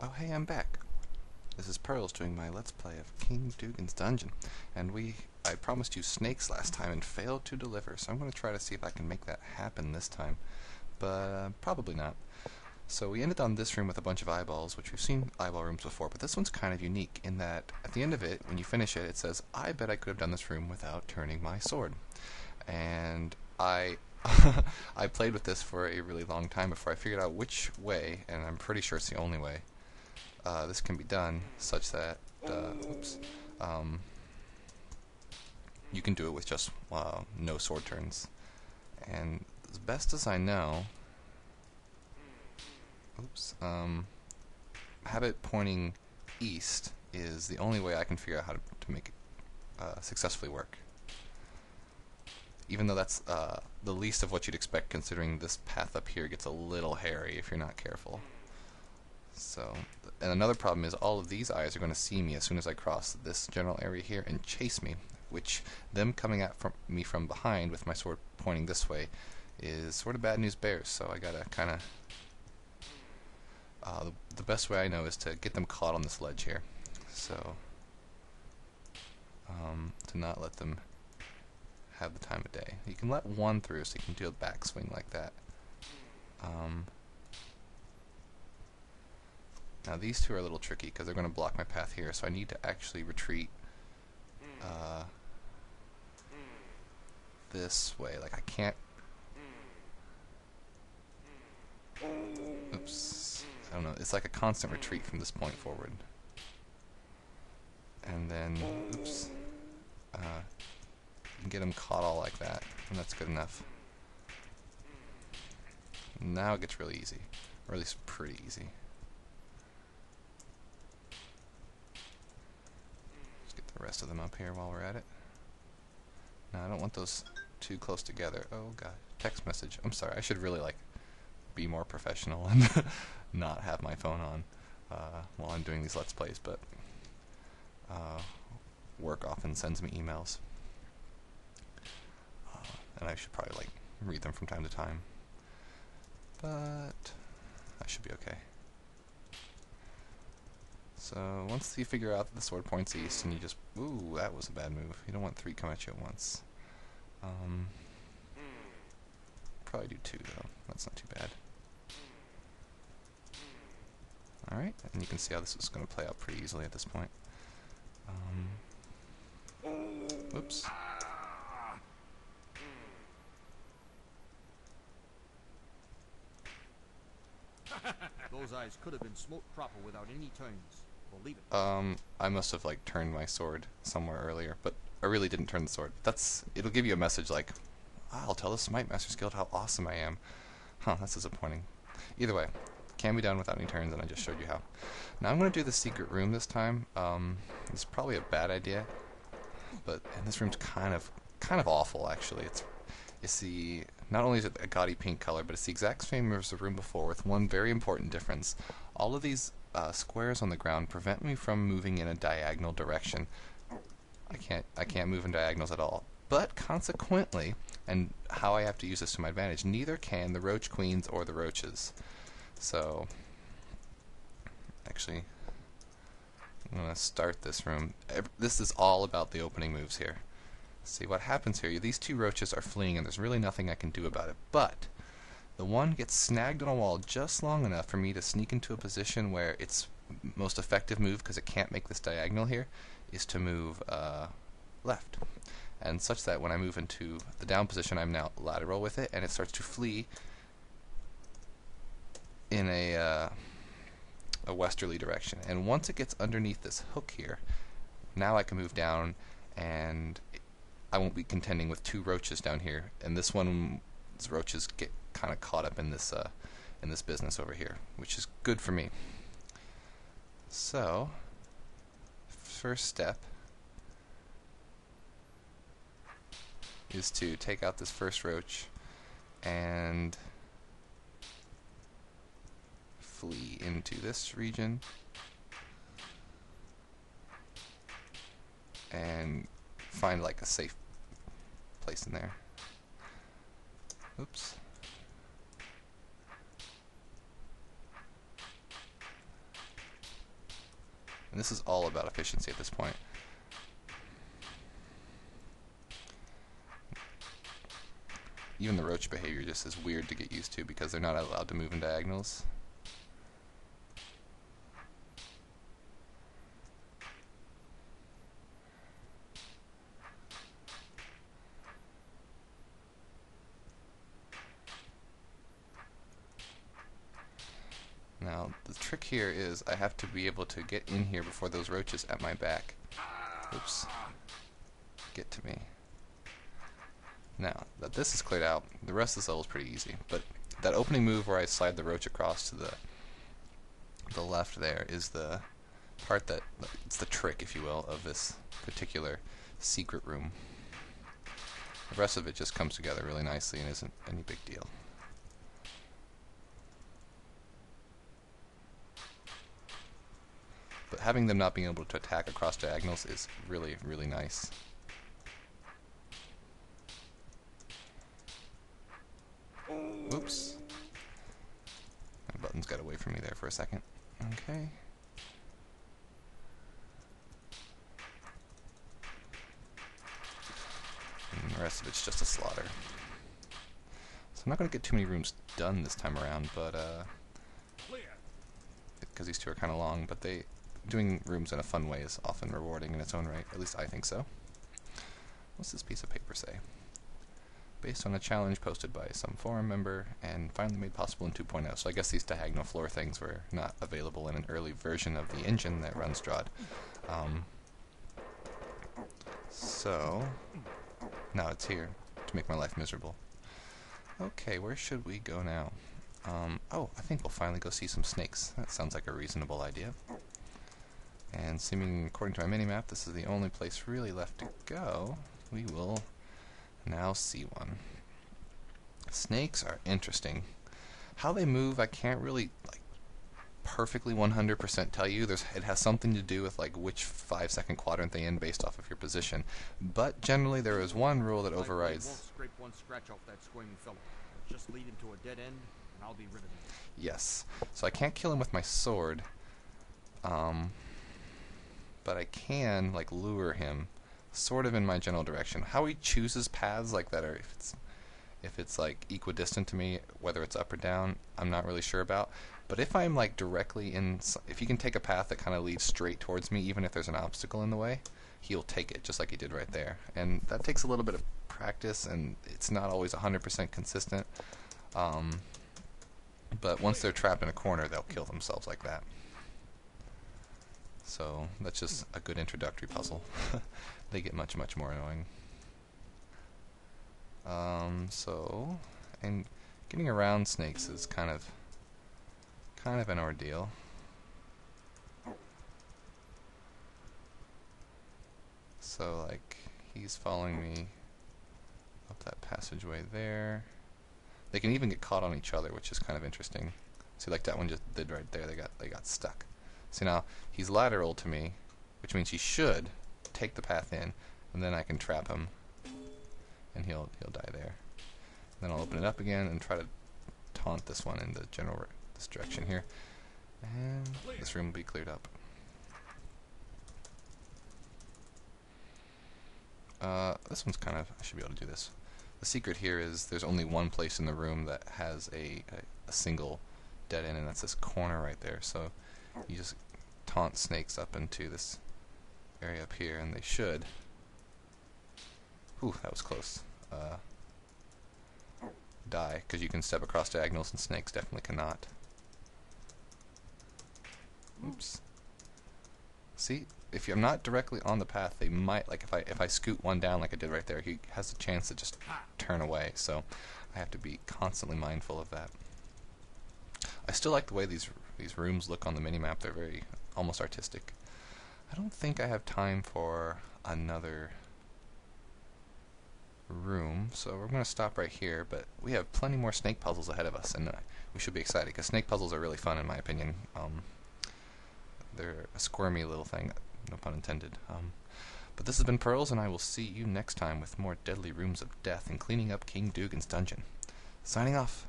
Oh hey, I'm back. This is Pearls doing my Let's Play of King Dugan's Dungeon. And I promised you snakes last time and failed to deliver, so I'm going to try to see if I can make that happen this time. But probably not. So we ended on this room with a bunch of eyeballs, which we've seen eyeball rooms before, but this one's kind of unique in that at the end of it, when you finish it, it says, I bet I could have done this room without turning my sword. And I played with this for a really long time before I figured out which way, and I'm pretty sure it's the only way, this can be done such that you can do it with just no sword turns. And as best as I know, have it pointing east is the only way I can figure out how to make it successfully work. Even though that's the least of what you'd expect, considering this path up here gets a little hairy if you're not careful. So, and another problem is all of these eyes are going to see me as soon as I cross this general area here and chase me, which them coming at me from behind with my sword pointing this way is sort of bad news bears, so I gotta kind of the best way I know is to get them caught on this ledge here, so to not let them have the time of day. You can let one through so you can do a backswing like that. Now these two are a little tricky because they're going to block my path here, so I need to actually retreat this way. Like I can't... Oops. I don't know. It's like a constant retreat from this point forward. And then, oops. You can get them caught all like that, and that's good enough. Now it gets really easy, or at least pretty easy. Let's get the rest of them up here while we're at it. Now I don't want those too close together. Oh god, text message. I'm sorry, I should really be more professional and not have my phone on while I'm doing these Let's Plays, but work often sends me emails. And I should probably read them from time to time, but I should be okay. So once you figure out that the sword points east and you just, ooh, that was a bad move. You don't want three come at you at once. Probably do two though, that's not too bad. Alright, and you can see how this is going to play out pretty easily at this point. Whoops. Those eyes could have been smoked proper without any turns. Believe it. I must have turned my sword somewhere earlier, but I really didn't turn the sword. It'll give you a message like, I'll tell the Smite Master's Guild how awesome I am. Huh, that's disappointing. Either way, can be done without any turns, and I just showed you how. Now I'm going to do the secret room this time. It's probably a bad idea, and this room's kind of awful actually. It's the, not only is it a gaudy pink color, but it's the exact same as the room before, with one very important difference. All of these squares on the ground prevent me from moving in a diagonal direction. I can't move in diagonals at all. But consequently, and how I have to use this to my advantage, neither can the roach queens or the roaches. So, actually, I'm going to start this room. This is all about the opening moves here. See what happens here. These two roaches are fleeing and there's really nothing I can do about it, but the one gets snagged on a wall just long enough for me to sneak into a position where its most effective move, because it can't make this diagonal here, is to move left, and such that when I move into the down position I'm now lateral with it and it starts to flee in a westerly direction. And once it gets underneath this hook here, now I can move down and I won't be contending with two roaches down here, and this one's roaches get kind of caught up in this business over here, which is good for me. So, first step is to take out this first roach and flee into this region and find a safe place in there. Oops. And this is all about efficiency at this point. Even the roach behavior just is weird to get used to because they're not allowed to move in diagonals. Now, the trick here is I have to be able to get in here before those roaches at my back, oops, get to me. Now, that this is cleared out, the rest of this level is pretty easy, but that opening move where I slide the roach across to the left there is the part that, it's the trick, if you will, of this particular secret room. The rest of it just comes together really nicely and isn't any big deal. But having them not being able to attack across diagonals is really, really nice. Oops. My buttons got away from me there for a second. Okay. And the rest of it's just a slaughter. So I'm not going to get too many rooms done this time around, but because these two are kind of long, but doing rooms in a fun way is often rewarding in its own right. At least I think so. What's this piece of paper say? Based on a challenge posted by some forum member and finally made possible in 2.0. So I guess these diagonal floor things were not available in an early version of the engine that runs DROD. So now it's here to make my life miserable. Okay, where should we go now? Oh, I think we'll finally go see some snakes. That sounds like a reasonable idea. And seeming, according to my minimap, this is the only place really left to go. We will now see one. Snakes are interesting. How they move, I can't really perfectly 100% tell you. It has something to do with which 5-second quadrant they in based off of your position. But generally, there is one rule that overrides. Won't scrape one scratch off that squirming fellow. Just lead him to a dead end, and I'll be rid of him. Yes. So I can't kill him with my sword. But I can lure him sort of in my general direction. How he chooses paths like that, or if it's equidistant to me, whether it's up or down, I'm not really sure about. But if I'm directly in, if he can take a path that kind of leads straight towards me, even if there's an obstacle in the way, he'll take it, just like he did right there. And that takes a little bit of practice, and it's not always 100% consistent. But once they're trapped in a corner, they'll kill themselves like that. So that's just a good introductory puzzle. They get much, much more annoying. And getting around snakes is kind of an ordeal. So he's following me up that passageway there. They can even get caught on each other, which is kind of interesting. See, that one just did right there. They got stuck. See, now he's lateral to me, which means he should take the path in, and then I can trap him, and he'll die there. Then I'll open it up again and try to taunt this one in the this direction here, and this room will be cleared up. This one's I should be able to do this. The secret here is there's only one place in the room that has a single dead end, and that's this corner right there. So you just taunt snakes up into this area up here, and they should. Whew, that was close. Die, because you can step across diagonals, and snakes definitely cannot. Oops. See, if I'm not directly on the path, they might, if I scoot one down like I did right there, he has a chance to just turn away. So I have to be constantly mindful of that. I still like the way these rooms look on the minimap. They're very almost artistic. I don't think I have time for another room, so we're going to stop right here, but we have plenty more snake puzzles ahead of us, and we should be excited, because snake puzzles are really fun in my opinion. They're a squirmy little thing, no pun intended. But this has been Pearls, and I will see you next time with more deadly rooms of death and cleaning up King Dugan's dungeon. Signing off.